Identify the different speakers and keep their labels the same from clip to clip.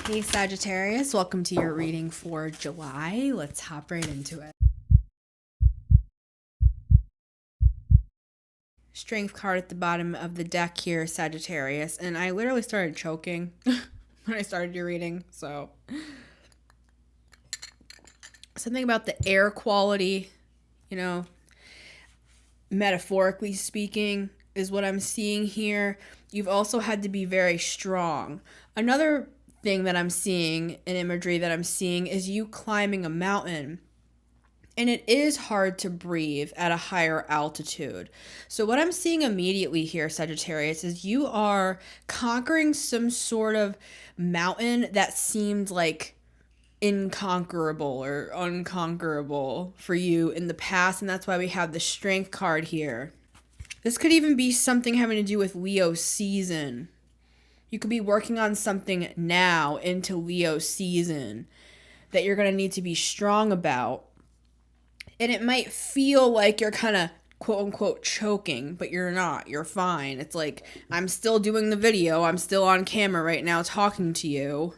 Speaker 1: Hey Sagittarius, welcome to your reading for July. Let's hop right into it. Strength card at the bottom of the deck here, Sagittarius, and I literally started choking when I started your reading, so something about the air quality, metaphorically speaking, is what I'm seeing here. You've also had to be very strong. Another thing that I'm seeing, an imagery that I'm seeing, is you climbing a mountain. And it is hard to breathe at a higher altitude. So what I'm seeing immediately here, Sagittarius, is you are conquering some sort of mountain that seemed like inconquerable or unconquerable for you in the past. And that's why we have the Strength card here. This could even be something having to do with Leo season. You could be working on something now into Leo season that you're going to need to be strong about. And it might feel like you're kind of quote unquote choking, but you're not. You're fine. It's like, I'm still doing the video. I'm still on camera right now talking to you.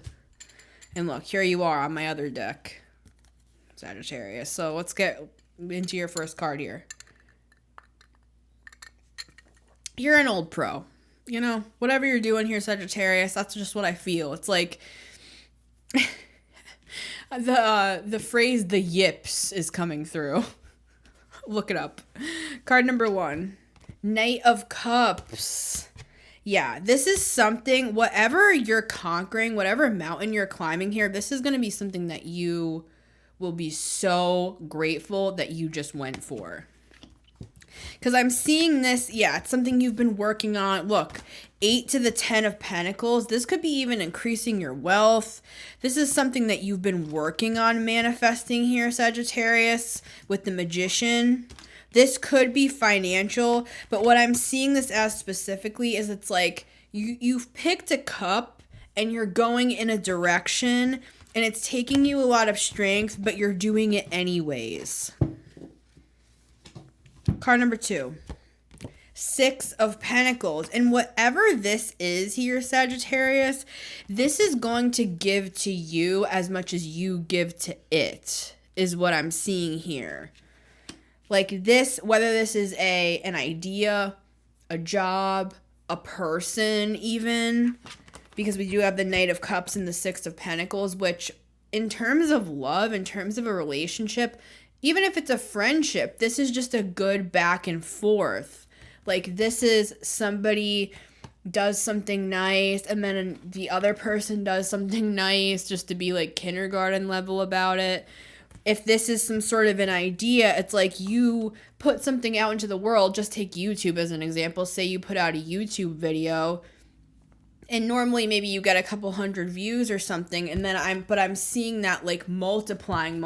Speaker 1: And look, here you are on my other deck, Sagittarius. So let's get into your first card here. You're an old pro. Whatever you're doing here, Sagittarius, that's just what I feel. It's like the phrase "the yips" is coming through. Look it up. Card number 1, Knight of Cups. Yeah, this is something, whatever you're conquering, whatever mountain you're climbing here, this is going to be something that you will be so grateful that you just went for. Because I'm seeing this, it's something you've been working on. Look, 8 to the 10 of Pentacles. This could be even increasing your wealth. This is something that you've been working on manifesting here, Sagittarius, with the Magician. This could be financial, but what I'm seeing this as specifically is it's like you've picked a cup and you're going in a direction and it's taking you a lot of strength, but you're doing it anyways. Card number 2, 6 of Pentacles. And whatever this is here, Sagittarius, this is going to give to you as much as you give to it, is what I'm seeing here. Like this, whether this is an idea, a job, a person even, because we do have the Knight of Cups and the 6 of Pentacles, which in terms of love, in terms of a relationship, even if it's a friendship, this is just a good back and forth. Like this is somebody does something nice and then the other person does something nice just to be like kindergarten level about it. If this is some sort of an idea, it's like you put something out into the world. Just take YouTube as an example. Say you put out a YouTube video and normally maybe you get a couple hundred views or something, and then I'm seeing that like multiplying.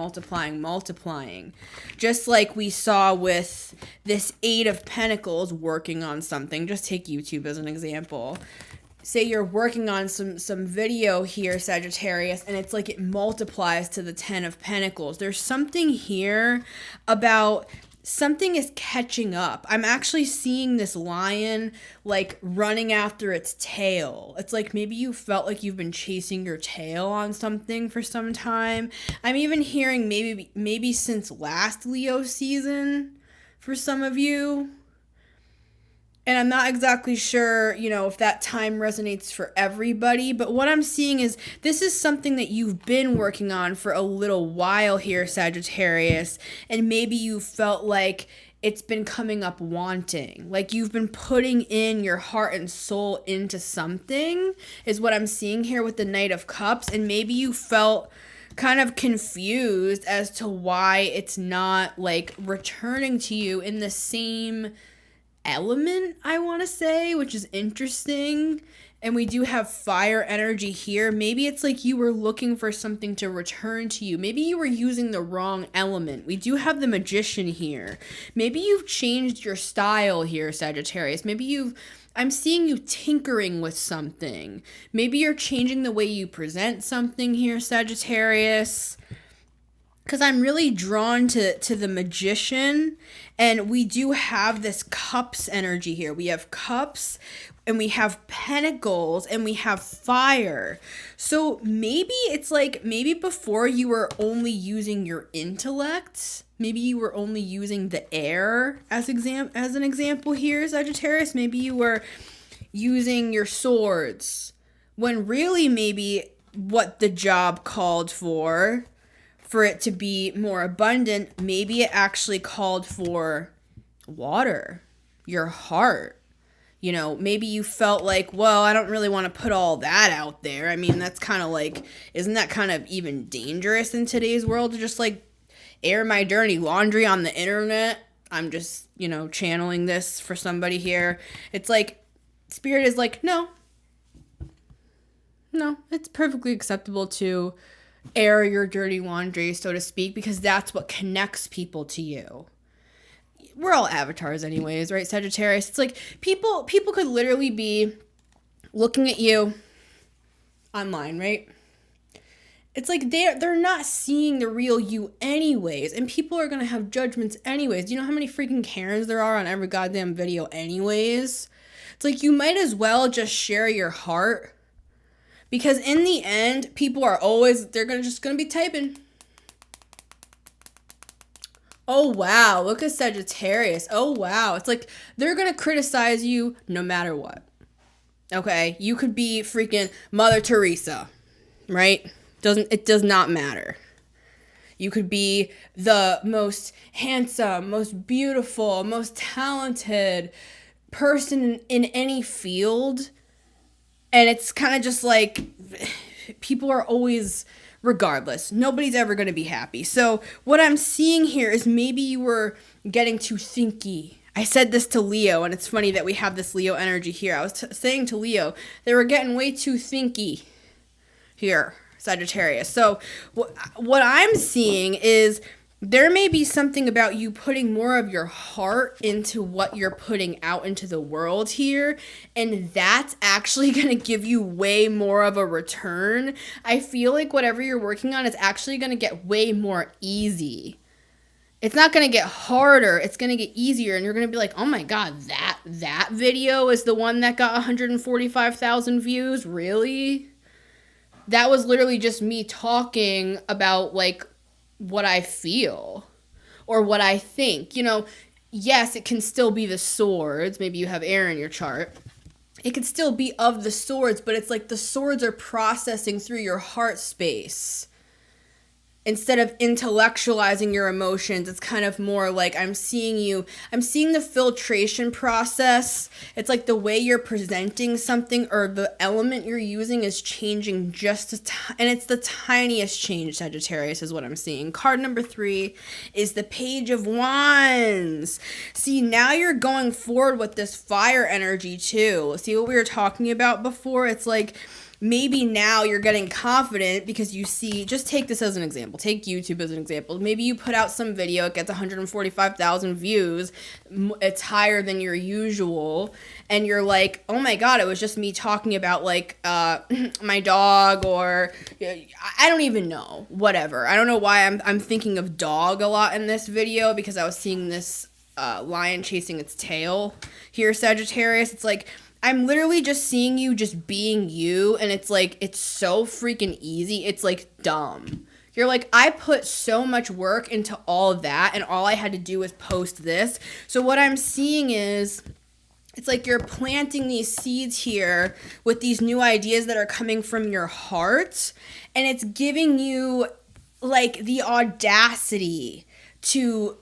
Speaker 1: Just like we saw with this 8 of Pentacles working on something. Just take YouTube as an example. Say you're working on some video here, Sagittarius, and it's like it multiplies to the 10 of Pentacles. There's something here about something is catching up. I'm actually seeing this lion like running after its tail. It's like maybe you felt like you've been chasing your tail on something for some time. I'm even hearing maybe since last Leo season for some of you. And I'm not exactly sure, if that time resonates for everybody. But what I'm seeing is this is something that you've been working on for a little while here, Sagittarius. And maybe you felt like it's been coming up wanting. Like you've been putting in your heart and soul into something is what I'm seeing here with the Knight of Cups. And maybe you felt kind of confused as to why it's not like returning to you in the same element, I want to say, which is interesting. And we do have fire energy here. Maybe it's like you were looking for something to return to you. Maybe you were using the wrong element. We do have the Magician here. Maybe you've changed your style here, Sagittarius. I'm seeing you tinkering with something. Maybe you're changing the way you present something here, Sagittarius. because I'm really drawn to the magician, and we do have this cups energy here. We have cups, and we have pentacles, and we have fire. So maybe it's like, maybe before you were only using your intellect, maybe you were only using the air as an example here, Sagittarius. Maybe you were using your swords, when really maybe what the job called for it to be more abundant, maybe it actually called for water, your heart. You know, maybe you felt like, well, I don't really want to put all that out there. I mean, that's kind of like, isn't that kind of even dangerous in today's world to just like air my dirty laundry on the internet? I'm just, channeling this for somebody here. It's like, Spirit is like, no, it's perfectly acceptable to air your dirty laundry, so to speak, because that's what connects people to you. We're all avatars anyways, right, Sagittarius? It's like people could literally be looking at you online, right? It's like they're not seeing the real you anyways, and people are going to have judgments anyways. Do you know how many freaking Karens there are on every goddamn video anyways? It's like you might as well just share your heart. Because in the end, people are always, they're just going to be typing. Oh, wow. Look at Sagittarius. Oh, wow. It's like they're going to criticize you no matter what. Okay? You could be freaking Mother Teresa, right? It does not matter. You could be the most handsome, most beautiful, most talented person in any field. And it's kind of just like, people are always, regardless, nobody's ever going to be happy. So what I'm seeing here is maybe you were getting too thinky. I said this to Leo, and it's funny that we have this Leo energy here. I was saying to Leo, they were getting way too thinky here, Sagittarius. So what I'm seeing is there may be something about you putting more of your heart into what you're putting out into the world here, and that's actually going to give you way more of a return. I feel like whatever you're working on is actually going to get way more easy. It's not going to get harder. It's going to get easier, and you're going to be like, oh my God, that video is the one that got 145,000 views? Really? That was literally just me talking about like what I feel or what I think. Yes, it can still be the swords. Maybe you have air in your chart. It could still be of the swords, but it's like the swords are processing through your heart space. Instead of intellectualizing your emotions, it's kind of more like I'm seeing the filtration process. It's like the way you're presenting something or the element you're using is changing and it's the tiniest change, Sagittarius, is what I'm seeing. Card number 3 is the Page of Wands. See, now you're going forward with this fire energy too. See what we were talking about before? It's like, maybe now you're getting confident because you see, just take this as an example. Take YouTube as an example. Maybe you put out some video, it gets 145,000 views. It's higher than your usual. And you're like, oh my God, it was just me talking about like my dog, or I don't even know, whatever. I don't know why I'm thinking of dog a lot in this video, because I was seeing this lion chasing its tail here, Sagittarius. It's like, I'm literally just seeing you just being you, and it's like, it's so freaking easy. It's like dumb. You're like, I put so much work into all of that, and all I had to do was post this. So what I'm seeing is, it's like you're planting these seeds here with these new ideas that are coming from your heart, and it's giving you like the audacity to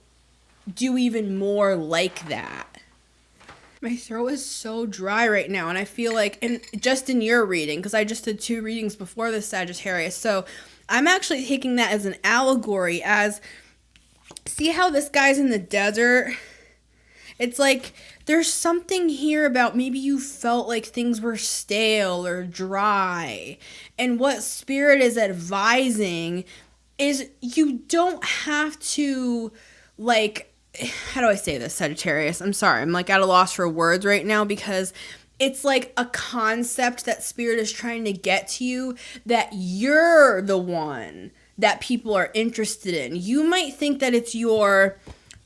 Speaker 1: do even more like that. My throat is so dry right now, and I feel like, and just in your reading, because I just did 2 readings before this, Sagittarius, so I'm actually taking that as an allegory, as, see how this guy's in the desert? It's like, there's something here about maybe you felt like things were stale or dry, and what Spirit is advising is you don't have to, like, how do I say this, Sagittarius? I'm sorry. I'm like at a loss for words right now, because it's like a concept that Spirit is trying to get to you, that you're the one that people are interested in. You might think that it's your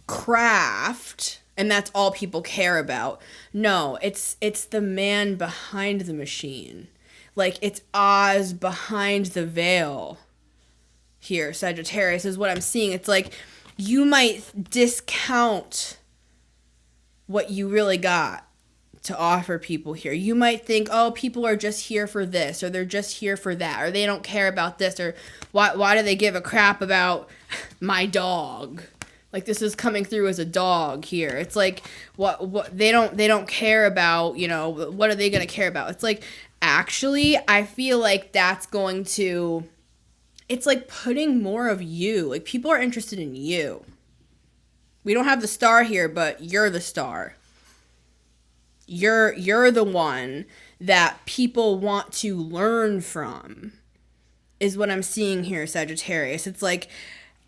Speaker 1: craft and that's all people care about. No, it's the man behind the machine. Like, it's Oz behind the veil. Here, Sagittarius, is what I'm seeing. It's like you might discount what you really got to offer people here. You might think, oh, people are just here for this, or they're just here for that, or they don't care about this, or why do they give a crap about my dog? Like, this is coming through as a dog here. It's like what they don't care about, you know, what are they going to care about? It's like, actually, I feel like that's going to, it's like putting more of you. Like, people are interested in you. We don't have the star here, but you're the star. You're the one that people want to learn from, is what I'm seeing here, Sagittarius. It's like,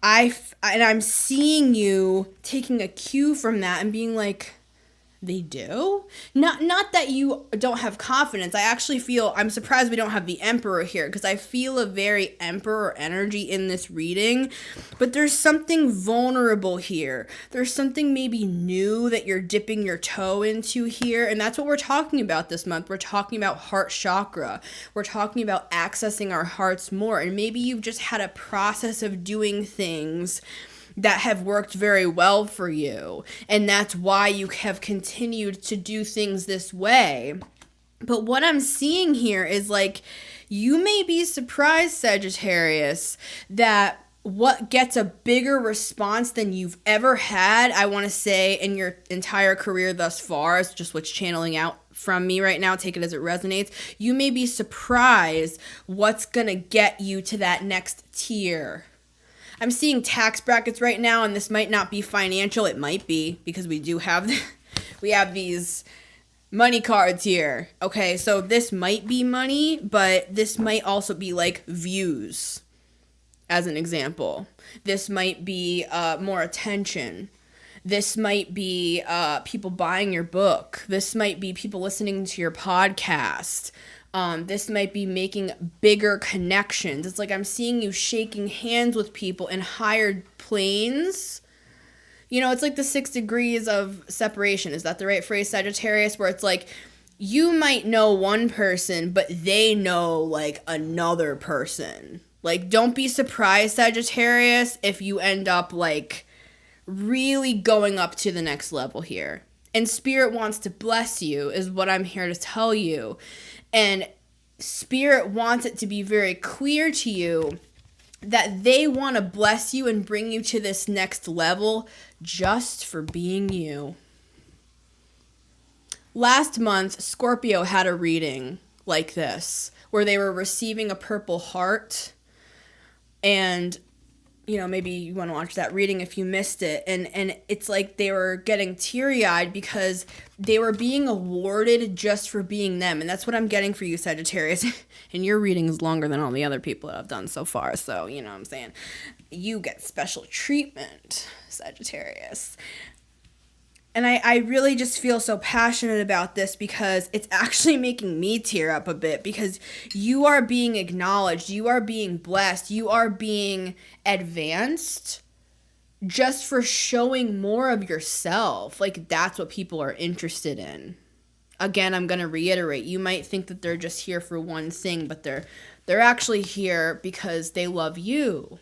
Speaker 1: I'm seeing you taking a cue from that and being like, they do? Not that you don't have confidence. I actually feel, I'm surprised we don't have the Emperor here, because I feel a very Emperor energy in this reading. But there's something vulnerable here. There's something maybe new that you're dipping your toe into here. And that's what we're talking about this month. We're talking about heart chakra. We're talking about accessing our hearts more. And maybe you've just had a process of doing things that have worked very well for you, and that's why you have continued to do things this way. But what I'm seeing here is, like, you may be surprised, Sagittarius, that what gets a bigger response than you've ever had, I want to say, in your entire career thus far, is just what's channeling out from me right now. Take it as it resonates. You may be surprised what's gonna get you to that next tier. I'm seeing tax brackets right now, and this might not be financial. It might be, because we do have we have these money cards here. Okay, so this might be money, but this might also be like views, as an example. This might be more attention. This might be people buying your book. This might be people listening to your podcast. This might be making bigger connections. It's like I'm seeing you shaking hands with people in higher planes. You know, it's like the 6 degrees of separation. Is that the right phrase, Sagittarius? Where it's like you might know one person, but they know like another person. Like, don't be surprised, Sagittarius, if you end up like really going up to the next level here. And Spirit wants to bless you, is what I'm here to tell you. And Spirit wants it to be very clear to you that they want to bless you and bring you to this next level just for being you. Last month, Scorpio had a reading like this, where they were receiving a purple heart. And, you know, maybe you want to watch that reading if you missed it. And it's like they were getting teary-eyed because they were being awarded just for being them. And that's what I'm getting for you, Sagittarius. And your reading is longer than all the other people that I've done so far. So, you know what I'm saying? You get special treatment, Sagittarius. And I really just feel so passionate about this because it's actually making me tear up a bit, because you are being acknowledged, you are being blessed, you are being advanced just for showing more of yourself. Like, that's what people are interested in. Again, I'm going to reiterate, you might think that they're just here for one thing, but they're actually here because they love you.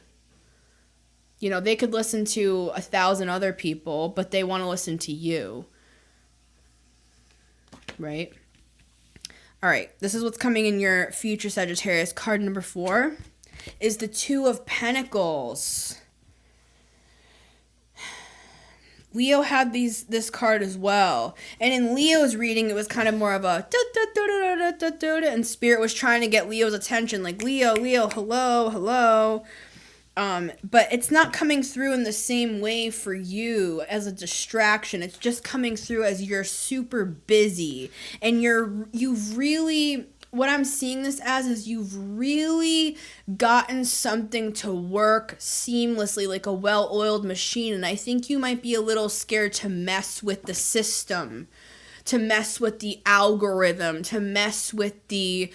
Speaker 1: You know, they could listen to 1,000 other people, but they want to listen to you. Right? All right. This is what's coming in your future, Sagittarius. Card number 4 is the 2 of Pentacles. Leo had this card as well. And in Leo's reading, it was kind of more of a and Spirit was trying to get Leo's attention. Like, Leo, hello. But it's not coming through in the same way for you as a distraction. It's just coming through as you're super busy. And you've really, what I'm seeing this as is you've really gotten something to work seamlessly, like a well-oiled machine. And I think you might be a little scared to mess with the system to mess with the algorithm, to mess with the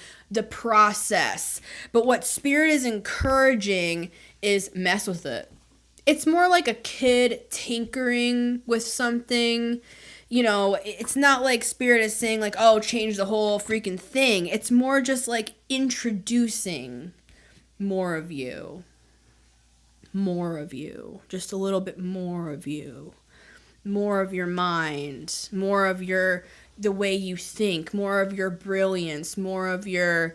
Speaker 1: process. But what Spirit is encouraging is mess with it. It's more like a kid tinkering with something. You know, it's not like Spirit is saying like, oh, change the whole freaking thing. It's more just like introducing more of you. More of you. Just a little bit more of you. More of your mind. More of the way you think. More of your brilliance. More of your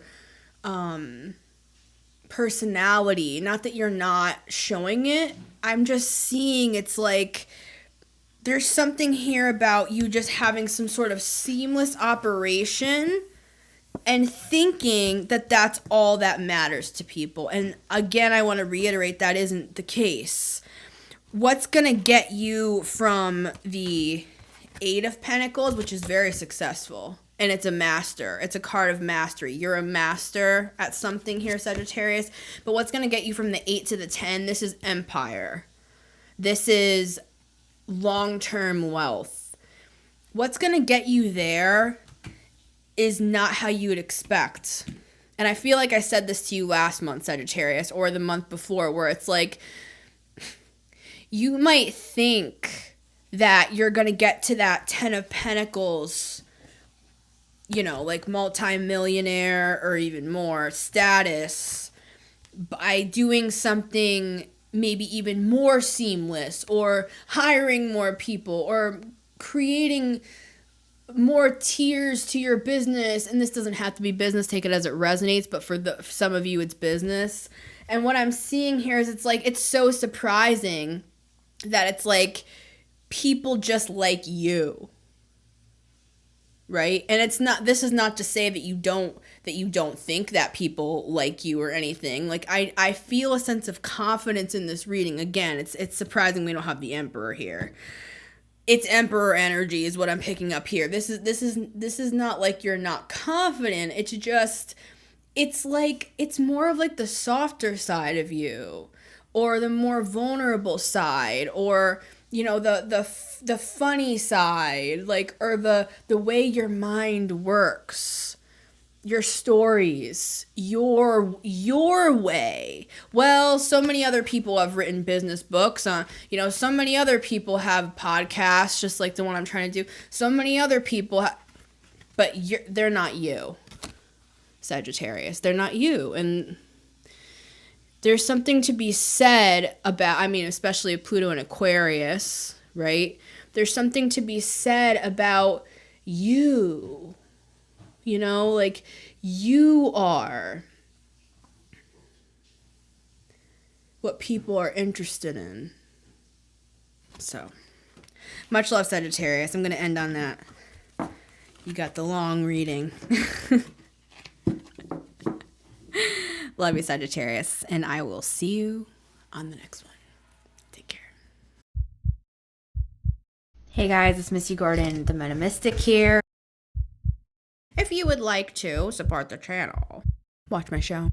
Speaker 1: personality. Not that you're not showing it. I'm just seeing it's like there's something here about you just having some sort of seamless operation and thinking that that's all that matters to people. And again, I want to reiterate that isn't the case. What's going to get you from the Eight of Pentacles, which is very successful, and it's a master. It's a card of mastery. You're a master at something here, Sagittarius. But what's going to get you from the 8 to the 10, this is empire. This is long-term wealth. What's going to get you there is not how you would expect. And I feel like I said this to you last month, Sagittarius, or the month before, where it's like, you might think that you're going to get to that 10 of Pentacles, you know, like multi-millionaire or even more status by doing something maybe even more seamless, or hiring more people, or creating more tiers to your business. And this doesn't have to be business, take it as it resonates, but for some of you it's business. And what I'm seeing here is it's like, it's so surprising that it's like people just like you, right? And it's not, this is not to say that you don't think that people like you or anything. Like I feel a sense of confidence in this reading. Again, it's surprising we don't have the Emperor here. It's Emperor energy is what I'm picking up here. This is not like you're not confident. It's just, it's like, it's more of like the softer side of you, or the more vulnerable side, or, you know, the funny side, like, or the way your mind works, your stories, your way. Well, so many other people have written business books. You know, so many other people have podcasts, just like the one I'm trying to do. So many other people, but they're not you, Sagittarius. They're not you, and there's something to be said about, I mean, especially Pluto and Aquarius, right? There's something to be said about you. You know, like, you are what people are interested in. So, much love, Sagittarius. I'm going to end on that. You got the long reading. Love you, Sagittarius. And I will see you on the next one. Take care. Hey guys, it's missysuegordon, the metamystic here. If you would like to support the channel, watch my show.